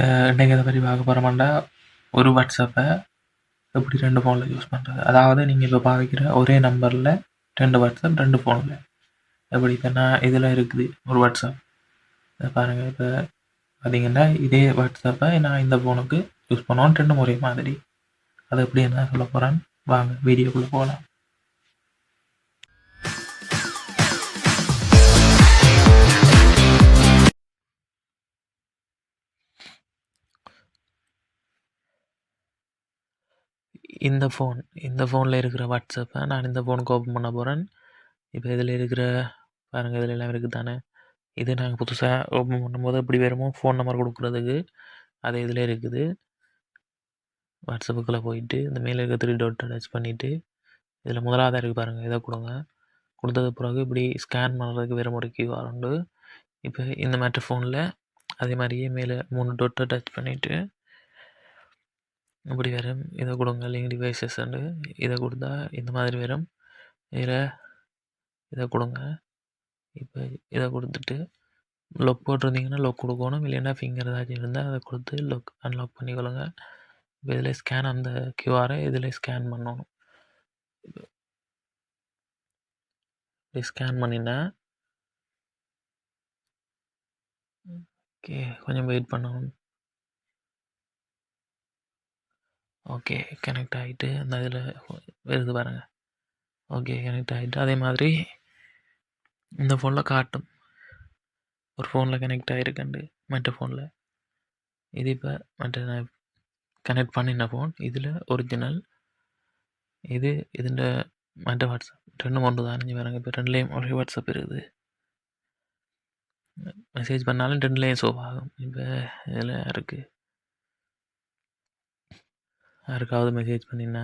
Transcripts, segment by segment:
இன்றைக்கி எதை பற்றி பார்க்க போகிறோம்னா ஒரு வாட்ஸ்அப்பை எப்படி 2 ஃபோனில் யூஸ் பண்ணுறது. அதாவது நீங்கள் இப்போ பாவிக்கிற ஒரே நம்பரில் 2 வாட்ஸ்அப் 2 ஃபோனில் எப்படி. இப்போ நான் இதில் இருக்குது ஒரு வாட்ஸ்அப், இதை பாருங்கள். இப்போ பார்த்தீங்கன்னா இதே வாட்ஸ்அப்பை நான் இந்த ஃபோனுக்கு யூஸ் பண்ணுவோம் 2 ஒரே மாதிரி. அதை எப்படி என்ன சொல்ல போகிறேன், வாங்க வீடியோக்குள்ளே போகலாம். இந்த ஃபோனில் இருக்கிற வாட்ஸ்அப்பை நான் இந்த ஃபோனுக்கு ஓப்பன் பண்ண போகிறேன். இப்போ இதில் இருக்கிற பாருங்கள், இதில் எல்லாம் இருக்குது தானே. இது நாங்கள் புதுசாக ஓப்பன் பண்ணும்போது எப்படி வருமோ ஃபோன் நம்பர் கொடுக்குறதுக்கு அது இதில் இருக்குது. வாட்ஸ்அப்புக்குள்ளே போயிட்டு இந்த மேலே இருக்க 3 டாட்டை டச் பண்ணிவிட்டு இதில் முதலாவதாக இருக்குது பாருங்கள், இதை கொடுங்க. கொடுத்தது பிறகு இப்படி ஸ்கேன் பண்ணுறதுக்கு வேறு ஒரு QR உண்டு. இப்போ இந்த மாதிரி ஃபோனில் அதே மாதிரியே மேலே 3 டாட்டை டச் பண்ணிவிட்டு இப்படி வரும். இதை கொடுங்க, லிங்க் டிவைசஸ் உண்டு. இதை கொடுத்தா இந்த மாதிரி வரும். இதில் இதை கொடுங்க. இப்போ இதை கொடுத்துட்டு லொக் போட்டிருந்தீங்கன்னா லொக் கொடுக்கணும், இல்லைன்னா ஃபிங்கர் ஏதாச்சும் இருந்தால் அதை கொடுத்து அன்லாக் பண்ணிக்கொள்ளுங்க. இப்போ இதில் ஸ்கேன் அந்த கியூஆரை இதில் ஸ்கேன் பண்ணணும். இப்படி ஸ்கேன் பண்ணினா ஓகே, கொஞ்சம் வெயிட் பண்ணணும். ஓகே, கனெக்ட் ஆகிட்டு அந்த இதில் வருது பாருங்கள். ஓகே, கனெக்ட் ஆகிட்டு அதே மாதிரி இந்த ஃபோனில் காட்டும் ஒரு ஃபோனில் கனெக்ட் ஆகிருக்கண்டு மற்ற ஃபோனில். இது இப்போ மற்ற நான் கனெக்ட் பண்ணின ஃபோன் இதில் ஒரிஜினல். இது இதுண்ட மற்ற வாட்ஸ்அப் 2 ஒன்று தான். பாருங்க, இப்போ 2லேயும் ஒரே வாட்ஸ்அப் இருக்குது. மெசேஜ் பண்ணாலும் 2லேயும் ஷோ ஆகும். இப்போ இதில் யாருக்காவது மெசேஜ் பண்ணினா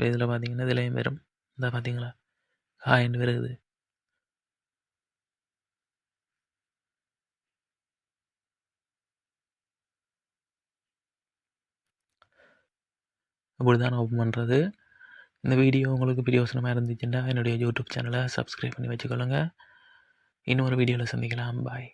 இதில் பார்த்தீங்கன்னா இதுலேயும் வரும். இந்த பார்த்தீங்களா, ஹாய்ன்னு வருது. அப்படி தான் ஓப்பன் பண்ணுறது. இந்த வீடியோ உங்களுக்கு பிரயோசனமாக இருந்துச்சுன்னா என்னுடைய யூடியூப் சேனலை சப்ஸ்கிரைப் பண்ணி வச்சுக்கொள்ளுங்க. இன்னொரு வீடியோவில் சந்திக்கலாம். பாய்.